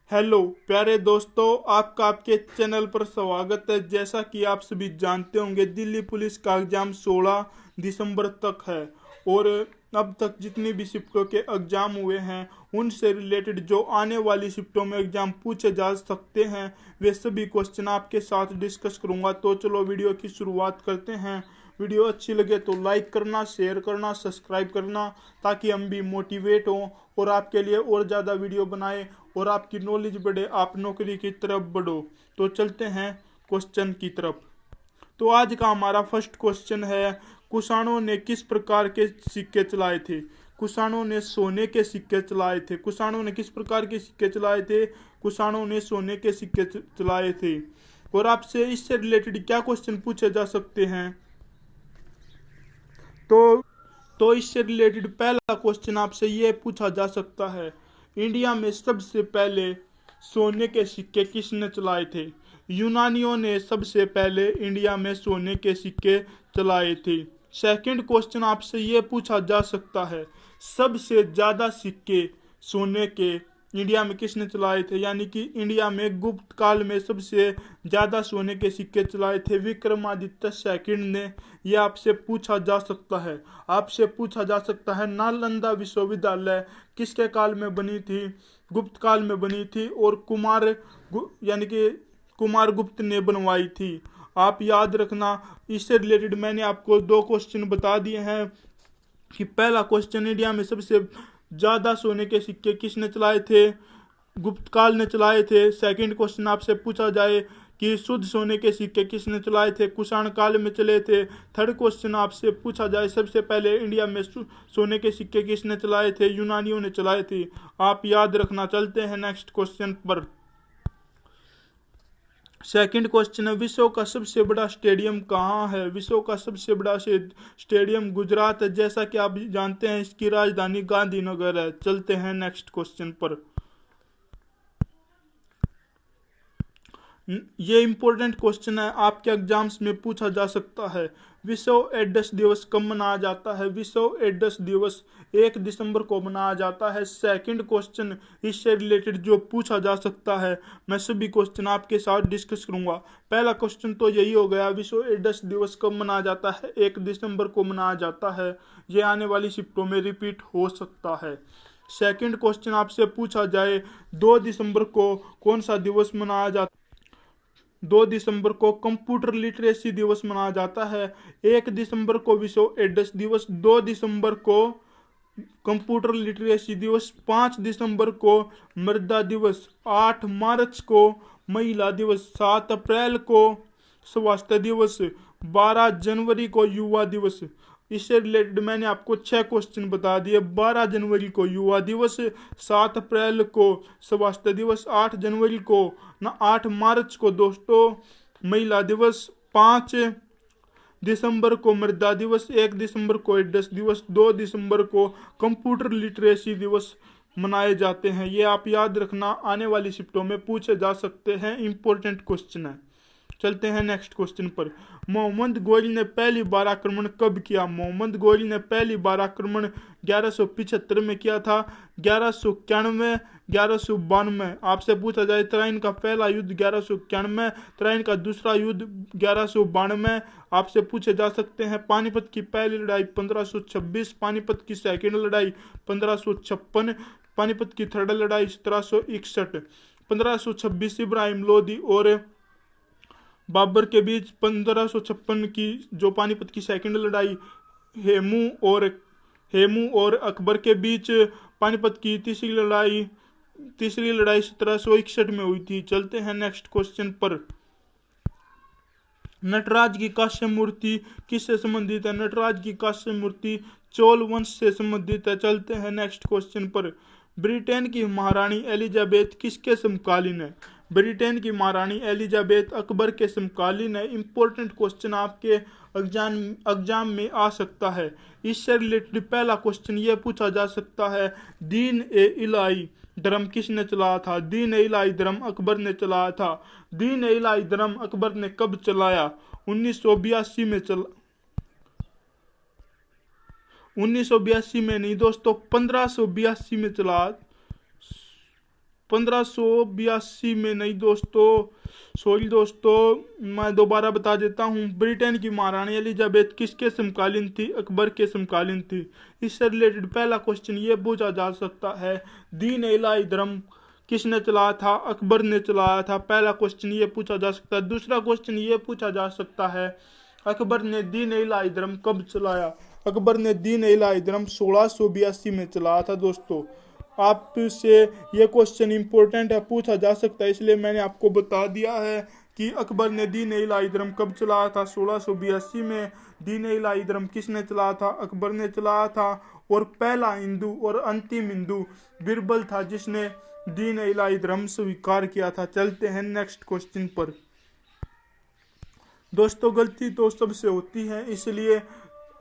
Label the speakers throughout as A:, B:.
A: Hello प्यारे दोस्तों, आपका आपके चैनल पर स्वागत है। जैसा कि आप सभी जानते होंगे, दिल्ली पुलिस का एग्ज़ाम 16 दिसंबर तक है और अब तक जितनी भी शिफ्टों के एग्ज़ाम हुए हैं उनसे रिलेटेड जो आने वाली शिफ्टों में एग्ज़ाम पूछे जा सकते हैं वे सभी क्वेश्चन आपके साथ डिस्कस करूंगा। तो चलो वीडियो की शुरुआत करते हैं। वीडियो अच्छी लगे तो लाइक करना, शेयर करना, सब्सक्राइब करना, ताकि हम भी मोटिवेट हों और आपके लिए और ज़्यादा वीडियो बनाएं और आपकी नॉलेज बढ़े, आप नौकरी की तरफ बढ़ो। तो चलते हैं क्वेश्चन की तरफ। तो आज का हमारा फर्स्ट क्वेश्चन है, कुषाणों ने किस प्रकार के सिक्के चलाए थे? कुषाणों ने सोने के सिक्के चलाए थे। कुषाणों ने किस प्रकार के सिक्के चलाए थे? कुषाणों ने सोने के सिक्के चलाए थे। और आपसे इससे रिलेटेड क्या क्वेश्चन पूछे जा सकते हैं? तो इससे रिलेटेड पहला क्वेश्चन आपसे ये पूछा जा सकता है, इंडिया में सबसे पहले सोने के सिक्के किसने चलाए थे? यूनानियों ने सबसे पहले इंडिया में सोने के सिक्के चलाए थे। सेकंड क्वेश्चन आपसे ये पूछा जा सकता है, सबसे ज़्यादा सिक्के सोने के इंडिया में किसने चलाए थे? यानी कि इंडिया में गुप्त काल में सबसे ज़्यादा सोने के सिक्के चलाए थे विक्रमादित्य सेकंड ने। यह आपसे पूछा जा सकता है। आपसे पूछा जा सकता है, नालंदा विश्वविद्यालय किसके काल में बनी थी? गुप्त काल में बनी थी और यानी कि कुमार गुप्त ने बनवाई थी। आप याद रखना। इससे रिलेटेड मैंने आपको दो क्वेश्चन बता दिए हैं कि पहला क्वेश्चन, इंडिया में सबसे ज़्यादा सोने के सिक्के किसने चलाए थे? गुप्त काल ने चलाए थे। सेकंड क्वेश्चन आपसे पूछा जाए कि शुद्ध सोने के सिक्के किसने चलाए थे? कुषाण काल में चले थे। थर्ड क्वेश्चन आपसे पूछा जाए, सबसे पहले इंडिया में सोने के सिक्के किसने चलाए थे? यूनानियों ने चलाए थे। आप याद रखना। चलते हैं नेक्स्ट क्वेश्चन पर। सेकंड क्वेश्चन है, विश्व का सबसे बड़ा स्टेडियम कहाँ है? विश्व का सबसे बड़ा स्टेडियम गुजरात है। जैसा कि आप जानते हैं, इसकी राजधानी गांधीनगर है। चलते हैं नेक्स्ट क्वेश्चन पर। ये इंपॉर्टेंट क्वेश्चन है, आपके एग्जाम्स में पूछा जा सकता है। विश्व एड्स दिवस कब मनाया जाता है? विश्व एड्स दिवस 1 दिसंबर को मनाया जाता है। सेकंड क्वेश्चन इससे रिलेटेड जो पूछा जा सकता है, मैं सभी क्वेश्चन आपके साथ डिस्कस करूंगा। पहला क्वेश्चन तो यही हो गया, विश्व एड्स दिवस कब मनाया जाता है? 1 दिसंबर को मनाया जाता है। ये आने वाली शिफ्टों में रिपीट हो सकता है। सेकंड क्वेश्चन आपसे पूछा जाए, 2 दिसंबर को कौन सा दिवस मनाया जाता है? 2 दिसंबर को कंप्यूटर लिटरेसी दिवस मनाया जाता है। 1 दिसंबर को विश्व एड्स दिवस, 2 दिसंबर को कंप्यूटर लिटरेसी दिवस, 5 दिसंबर को मृदा दिवस, 8 मार्च को महिला दिवस, 7 अप्रैल को स्वास्थ्य दिवस, 12 जनवरी को युवा दिवस। इससे रिलेटेड मैंने आपको 6 क्वेश्चन बता दिए। 12 जनवरी को युवा दिवस, 7 अप्रैल को स्वास्थ्य दिवस, 8 जनवरी को 8 मार्च को दोस्तों महिला दिवस, 5 दिसंबर को मृदा दिवस, 1 दिसंबर को एड्स दिवस, 2 दिसंबर को कंप्यूटर लिटरेसी दिवस मनाए जाते हैं। ये आप याद रखना, आने वाली शिफ्टों में पूछे जा सकते हैं, इंपॉर्टेंट क्वेश्चन है। चलते हैं नेक्स्ट क्वेश्चन पर। मोहम्मद गोरी ने पहली बार आक्रमण कब किया? मोहम्मद गोरी ने पहली बार आक्रमण 1175 में किया था। 1191, 1192। आपसे पूछा जाए, तराइन का पहला युद्ध 1191, तराइन का दूसरा युद्ध 1192। आपसे पूछे जा सकते हैं, पानीपत की पहली लड़ाई 1526, पानीपत की सेकेंड लड़ाई 1556, पानीपत की थर्ड लड़ाई 1761। 1526 इब्राहिम लोदी और बाबर के बीच, 1556 की जो पानीपत की सेकंड लड़ाई हेमू और अकबर के बीच, पानीपत की तीसरी लड़ाई 1761 में हुई थी। चलते हैं नेक्स्ट क्वेश्चन पर। नटराज की कांस्य मूर्ति किससे संबंधित है? नटराज की कांस्य मूर्ति चोल वंश से संबंधित है। चलते हैं नेक्स्ट क्वेश्चन पर। ब्रिटेन की महारानी एलिजाबेथ किसके समकालीन है? ब्रिटेन की महारानी एलिजाबेथ अकबर के समकालीन है। इंपॉर्टेंट क्वेश्चन आपके एग्जाम में आ सकता है। इससे रिलेटेड पहला क्वेश्चन ये पूछा जा सकता है, दीन ए इलाही धर्म किसने चलाया था? दीन ए इलाही धर्म अकबर ने चलाया था। दीन ए इलाही धर्म अकबर ने कब चलाया? 1982 में 1982 में नहीं दोस्तों, 1582 में चला। 1582 में नहीं दोस्तों, सॉरी दोस्तों, मैं दोबारा बता देता हूँ। ब्रिटेन की महारानी एलिजाबेथ किसके समकालीन थी? अकबर के समकालीन थी। इससे रिलेटेड पहला क्वेश्चन ये पूछा जा सकता है, दीन इलाही धर्म किसने चलाया था? अकबर ने चलाया था। पहला क्वेश्चन ये पूछा जा सकता है। दूसरा क्वेश्चन ये पूछा जा सकता है, अकबर ने दीन इलाही धर्म कब चलाया? अकबर ने दीन इलाही धर्म 1682 में चलाया था दोस्तों। आपसे ये क्वेश्चन इंपॉर्टेंट है, पूछा जा सकता है, इसलिए मैंने आपको बता दिया है कि अकबर ने दीन इलाही धर्म कब चलाया था? 1682 में। दीन इलाही धर्म किसने चलाया था? अकबर ने चलाया था। और पहला हिंदू और अंतिम हिंदू बिरबल था जिसने दीन इलाही धर्म स्वीकार किया था। चलते हैं नेक्स्ट क्वेश्चन पर। दोस्तों गलती तो सबसे होती है, इसलिए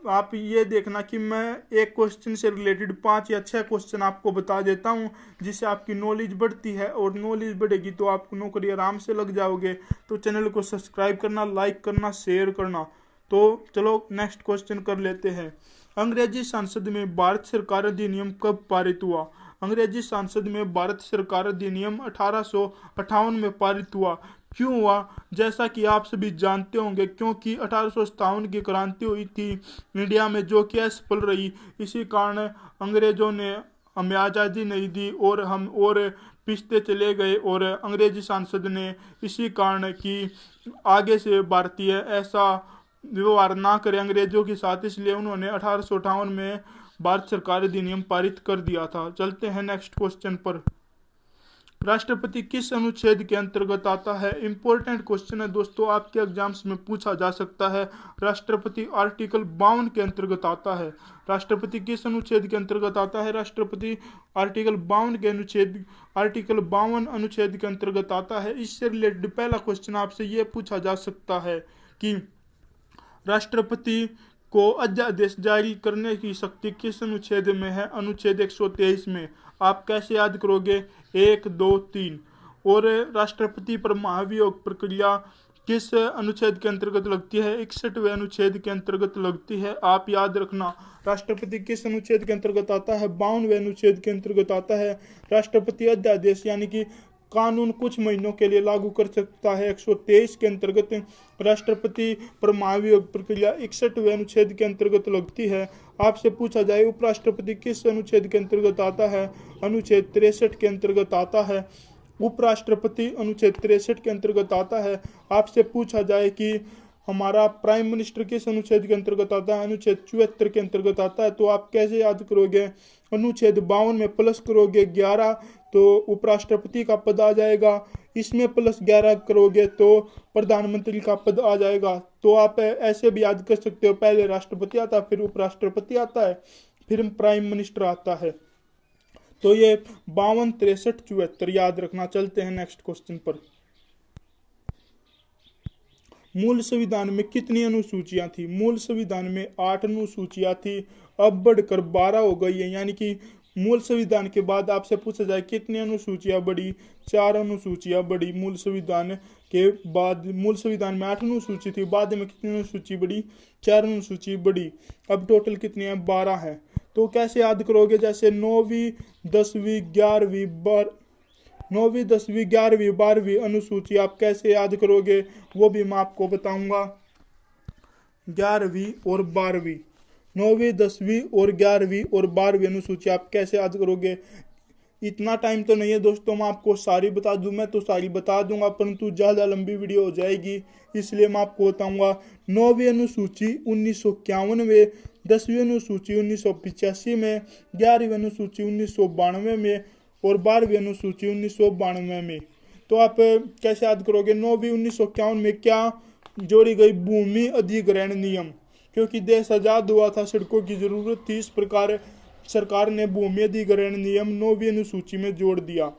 A: आप ये देखना कि मैं एक क्वेश्चन से रिलेटेड 5 या 6 क्वेश्चन आपको बता देता हूँ, जिससे आपकी नॉलेज बढ़ती है, और नॉलेज बढ़ेगी तो आपको नौकरी आराम से लग जाओगे। तो चैनल को सब्सक्राइब करना, लाइक करना, शेयर करना। तो चलो नेक्स्ट क्वेश्चन कर लेते हैं। अंग्रेजी संसद में भारत सरकार अधिनियम कब पारित हुआ? अंग्रेजी संसद में भारत सरकार अधिनियम 1858 में पारित हुआ। क्यों हुआ? जैसा कि आप सभी जानते होंगे, क्योंकि 1857 की क्रांति हुई थी इंडिया में, जो कि असफल रही। इसी कारण अंग्रेजों ने हमें आज़ादी नहीं दी और हम और पिछते चले गए, और अंग्रेजी सांसद ने इसी कारण कि आगे से भारतीय ऐसा व्यवहार ना करे अंग्रेजों के साथ, इसलिए उन्होंने 1858 में भारत सरकार अधिनियम पारित कर दिया था। चलते हैं नेक्स्ट क्वेश्चन पर। राष्ट्रपति किस अनुच्छेद के अंतर्गत आता है? इंपॉर्टेंट क्वेश्चन है दोस्तों, आपके एग्जाम्स में पूछा जा सकता है। राष्ट्रपति आर्टिकल 52 के अंतर्गत आता है। राष्ट्रपति किस अनुच्छेद के अंतर्गत आता है? राष्ट्रपति आर्टिकल 52 अनुच्छेद के अंतर्गत आता है। इससे रिलेटेड पहला क्वेश्चन आपसे ये पूछा जा सकता है कि राष्ट्रपति को अध्यादेश जारी करने की शक्ति किस अनुच्छेद में है? अनुच्छेद 123 में। आप कैसे याद करोगे? 1, 2, 3। और राष्ट्रपति पर महाभियोग प्रक्रिया किस अनुच्छेद के अंतर्गत लगती है? 61वें अनुच्छेद के अंतर्गत लगती है। आप याद रखना, राष्ट्रपति किस अनुच्छेद के अंतर्गत आता है? 52वें अनुच्छेद के अंतर्गत आता है। राष्ट्रपति अध्यादेश यानी कि कानून कुछ महीनों के लिए लागू कर सकता है 123 के अंतर्गत। राष्ट्रपति पर महाभियोग प्रक्रिया 61वें अनुच्छेद के अंतर्गत लगती है। आपसे पूछा जाए उपराष्ट्रपति किस अनुच्छेद के अंतर्गत आता है? अनुच्छेद 63 के अंतर्गत आता है। उपराष्ट्रपति अनुच्छेद 63 के अंतर्गत आता है। आपसे पूछा जाए कि हमारा प्राइम मिनिस्टर किस अनुच्छेद के अंतर्गत आता है? अनुच्छेद 74 के अंतर्गत आता है। तो आप कैसे याद करोगे? अनुच्छेद 52 में प्लस करोगे 11 तो उपराष्ट्रपति का पद आ जाएगा। इसमें प्लस 11 करोगे तो प्रधानमंत्री का पद आ जाएगा। तो आप ऐसे भी याद कर सकते हो, पहले राष्ट्रपति आता है, फिर उपराष्ट्रपति आता है, फिर प्राइम मिनिस्टर आता है। तो ये 52, 63, 74 याद रखना। चलते हैं नेक्स्ट क्वेश्चन पर। मूल संविधान में कितनी अनुसूचियां थी? मूल संविधान में 8 अनुसूचियां थी, अब बढ़कर 12 हो गई है। यानी कि मूल संविधान के बाद आपसे पूछा जाए कितनी अनुसूचियां बढ़ी? 4 अनुसूचियां बढ़ी मूल संविधान के बाद। मूल संविधान में 8 अनुसूची थी, बाद में कितनी अनुसूची बढ़ी? 4 अनुसूची बढ़ी। अब टोटल कितनी है? 12 है। तो कैसे याद करोगे? जैसे 9वीं 10वीं 11वीं 12वीं अनुसूची आप कैसे याद करोगे वो भी मैं आपको बताऊंगा। 11वीं और 12वीं, 9वीं 10वीं और 11वीं और 12वीं अनुसूची आप कैसे याद करोगे? इतना टाइम तो नहीं है दोस्तों मैं आपको सारी बता दूं। मैं तो सारी बता दूंगा परंतु ज़्यादा लंबी वीडियो हो जाएगी, इसलिए मैं आपको बताऊंगा। 9वीं अनुसूची 1951 में, 10वीं अनुसूची 1985 में, 11वीं अनुसूची 1992 में और 12वीं अनुसूची 1992 में। तो आप कैसे याद करोगे? 9वीं 1951 में क्या जोड़ी गई? भूमि अधिग्रहण नियम, क्योंकि देश आज़ाद हुआ था, सड़कों की जरूरत थी, इस प्रकार सरकार ने भूमि अधिग्रहण नियम 9वीं अनुसूची में जोड़ दिया।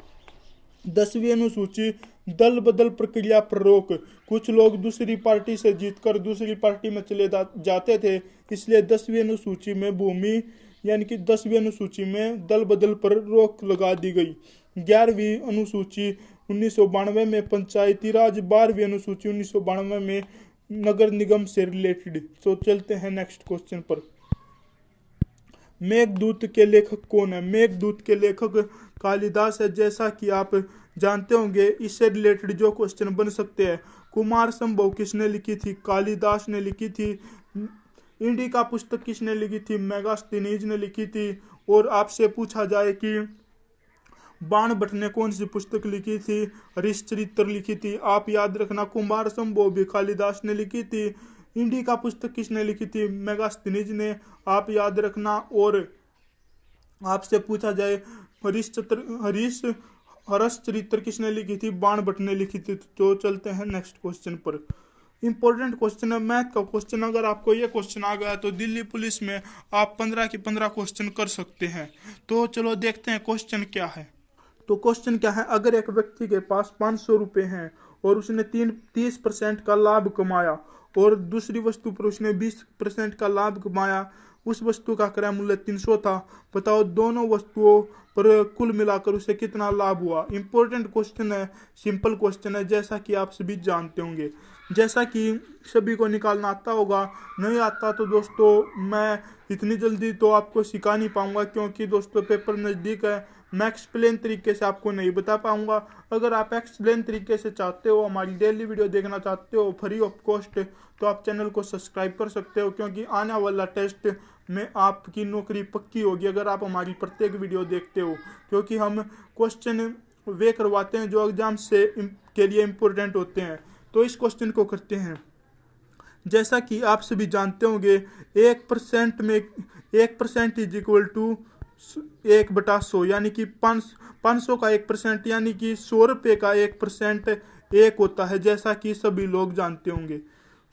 A: 10वीं अनुसूची दल बदल प्रक्रिया पर रोक। कुछ लोग दूसरी पार्टी से जीतकर दूसरी पार्टी में चले जाते थे, इसलिए 10वीं अनुसूची में भूमि यानी कि 10वीं अनुसूची में दल बदल पर रोक लगा दी गई। 11वीं अनुसूची 1992 में पंचायती राज, 12वीं अनुसूची 1992 में नगर निगम से रिलेटेड। तो चलते हैं नेक्स्ट क्वेश्चन पर। मेघदूत के लेखक कौन है? मेघदूत के लेखक कालिदास है। जैसा कि आप जानते होंगे इससे रिलेटेड जो क्वेश्चन बन सकते हैं, कुमार संभव किसने लिखी थी? कालिदास ने लिखी थी। इंडिका पुस्तक किसने लिखी थी? मेगास्थनीज ने लिखी थी। और आपसे पूछा जाए कि बाण भट्ट ने कौन सी पुस्तक लिखी थी? हरिश्चरित्र लिखी थी। आप याद रखना, कुमार संभव भी कालिदास ने लिखी थी। इंडिका पुस्तक किसने लिखी थी? मेगास्थनीज ने, आप याद रखना। और आपसे पूछा जाए हरिश्चरित्र किसने लिखी थी? बाण भट्ट ने लिखी थी। तो चलते हैं नेक्स्ट क्वेश्चन पर। इंपॉर्टेंट क्वेश्चन है, मैथ का क्वेश्चन। अगर आपको ये क्वेश्चन आ गया तो दिल्ली पुलिस में आप 15 के 15 क्वेश्चन कर सकते हैं। तो चलो देखते हैं क्वेश्चन क्या है। तो क्वेश्चन क्या है, अगर एक व्यक्ति के पास 500 रुपये हैं और उसने 30% का लाभ कमाया और दूसरी वस्तु पर उसने 20% का लाभ कमाया, उस वस्तु का क्रय मूल्य 300 था। बताओ दोनों वस्तुओं पर कुल मिलाकर उसे कितना लाभ हुआ? इंपॉर्टेंट क्वेश्चन है, सिंपल क्वेश्चन है, जैसा कि आप सभी जानते होंगे। जैसा कि सभी को निकालना आता होगा, नहीं आता तो दोस्तों मैं इतनी जल्दी तो आपको सिखा नहीं पाऊंगा, क्योंकि दोस्तों पेपर नज़दीक है। मैं एक्सप्लेन तरीके से आपको नहीं बता पाऊंगा। अगर आप एक्सप्लेन तरीके से चाहते हो, हमारी डेली वीडियो देखना चाहते हो फ्री ऑफ कॉस्ट, तो आप चैनल को सब्सक्राइब कर सकते हो, क्योंकि आने वाला टेस्ट में आपकी नौकरी पक्की होगी अगर आप हमारी प्रत्येक वीडियो देखते हो। क्योंकि हम क्वेश्चन वे करवाते हैं जो एग्जाम से के लिए इम्पोर्टेंट होते हैं। तो इस क्वेश्चन को करते हैं। जैसा कि आप सभी जानते होंगे, 1% में 1% इज इक्वल टू 1/100, यानी कि 500 का 1% यानी कि 100 रुपये का 1% 1 होता है। जैसा कि सभी लोग जानते होंगे,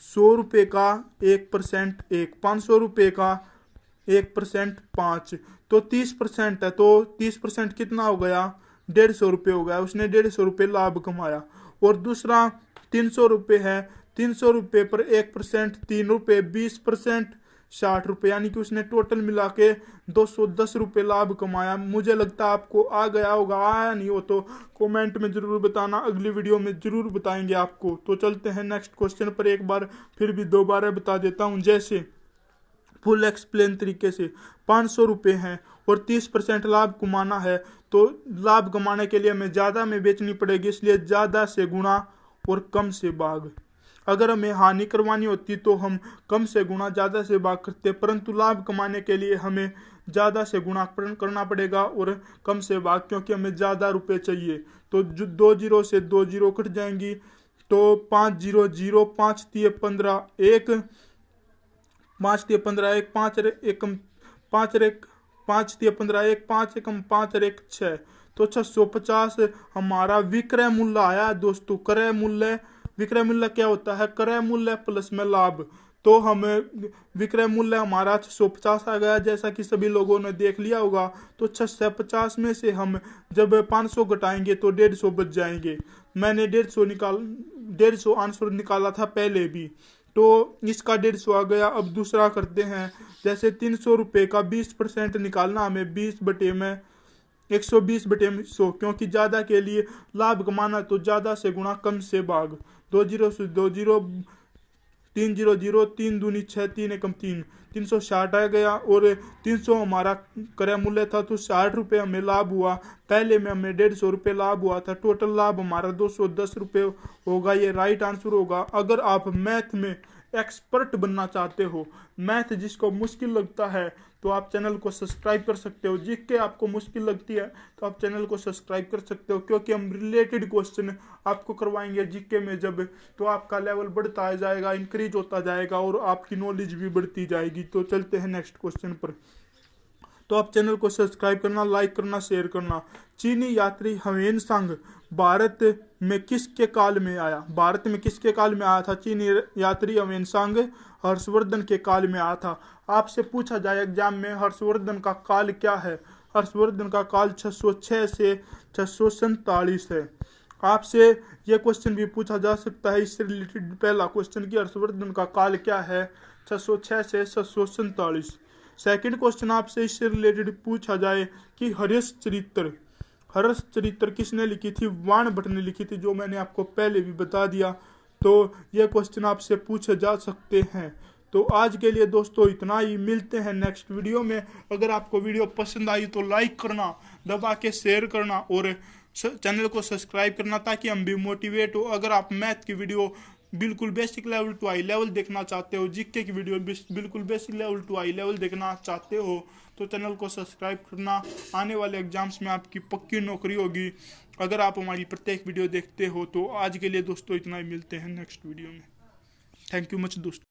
A: 100 रुपये का 1% 1, 500 रुपये का 1% 5, तो 30% है। तो 30% कितना हो गया? 150 रुपये हो गया। उसने 150 रुपये लाभ कमाया। और दूसरा 300 रुपये है। 300 रुपये पर 1% 3 रुपये, 20% 60 रुपये, यानी कि उसने टोटल मिला के 210 रुपये लाभ कमाया। मुझे लगता है आपको आ गया होगा। आया नहीं हो तो कमेंट में जरूर बताना, अगली वीडियो में जरूर बताएंगे आपको। तो चलते हैं नेक्स्ट क्वेश्चन पर। एक बार फिर भी दोबारा बता देता हूँ, जैसे फुल एक्सप्लेन तरीके से। 500 रुपये हैं और 30% लाभ कमाना है, तो लाभ कमाने के लिए हमें ज़्यादा में बेचनी पड़ेगी, इसलिए ज़्यादा से गुणा और कम से भाग। अगर हमें हानि करवानी होती तो हम कम से गुणा ज़्यादा से भाग करते, परंतु लाभ कमाने के लिए हमें ज़्यादा से गुणा करना पड़ेगा और कम से भाग, क्योंकि हमें ज़्यादा रुपए चाहिए। तो 2 जीरो से 2 जीरो कट जाएंगी, तो 5 0 0, 5 3 15 1, 5 3 15 1, 5 1 5 5 3 15 1, 5 1 5 1 6, तो 650 हमारा विक्रय मूल्य आया दोस्तों। क्रय मूल्य, विक्रय मूल्य क्या होता है? क्रय मूल्य प्लस में लाभ। तो हमें विक्रय मूल्य हमारा 650 आ गया, जैसा कि सभी लोगों ने देख लिया होगा। तो 650 में से हम जब 500 घटाएंगे तो 150 बच जाएंगे। मैंने 150 आंसर निकाला था पहले भी, तो इसका 150 आ गया। अब दूसरा करते हैं, जैसे 300 रुपये का 20% निकालना हमें 120/100, क्योंकि ज़्यादा के लिए लाभ कमाना तो ज़्यादा से गुणा कम से भाग। 2 जीरो से 2 जीरो, 3 0 0, 3 दूनी 6, 3 एकम 3, 360 आ गया। और 300 हमारा क्रय मूल्य था, तो 60 रुपये हमें लाभ हुआ। पहले में हमें 150 रुपये लाभ हुआ था। टोटल लाभ हमारा 210 रुपये होगा। ये राइट आंसर होगा। अगर आप मैथ में एक्सपर्ट बनना चाहते हो, मैथ जिसको मुश्किल लगता है, तो आप चैनल को सब्सक्राइब कर सकते हो। जीके आपको मुश्किल लगती है तो आप चैनल को सब्सक्राइब कर सकते हो, क्योंकि हम रिलेटेड क्वेश्चन आपको करवाएंगे जीके में जब, तो आपका लेवल बढ़ता जाएगा, इंक्रीज होता जाएगा और आपकी नॉलेज भी बढ़ती जाएगी। तो चलते हैं नेक्स्ट क्वेश्चन पर। तो आप चैनल को सब्सक्राइब करना, लाइक करना, शेयर करना। चीनी यात्री ह्वेन सांग भारत में किसके काल में आया? भारत में किसके काल में आया था? चीनी यात्री ह्वेन सांग हर्षवर्धन के काल में आया था। आपसे पूछा जाए एग्जाम में हर्षवर्धन का काल क्या है? हर्षवर्धन का काल 606 से 647 है। आपसे यह क्वेश्चन भी पूछा जा सकता है इससे रिलेटेड। पहला क्वेश्चन कि हर्षवर्धन का काल क्या है? 606 से 647। सेकंड क्वेश्चन आपसे इससे रिलेटेड पूछा जाए कि हर्षचरित्र किसने लिखी थी? बाण भट्ट ने लिखी थी, जो मैंने आपको पहले भी बता दिया। तो यह क्वेश्चन आपसे पूछे जा सकते हैं। तो आज के लिए दोस्तों इतना ही। मिलते हैं नेक्स्ट वीडियो में। अगर आपको वीडियो पसंद आई तो लाइक करना, दबा के शेयर करना और चैनल को सब्सक्राइब करना ताकि हम भी मोटिवेट हो। अगर आप मैथ की वीडियो बिल्कुल basic level to high level देखना चाहते हो, जीके की वीडियो बिल्कुल basic level to high level देखना चाहते हो तो चैनल को सब्सक्राइब करना। आने वाले एग्जाम्स में आपकी पक्की नौकरी होगी अगर आप हमारी प्रत्येक वीडियो देखते हो। तो आज के लिए दोस्तों इतना ही, मिलते हैं नेक्स्ट वीडियो में। थैंक यू मच दोस्तों।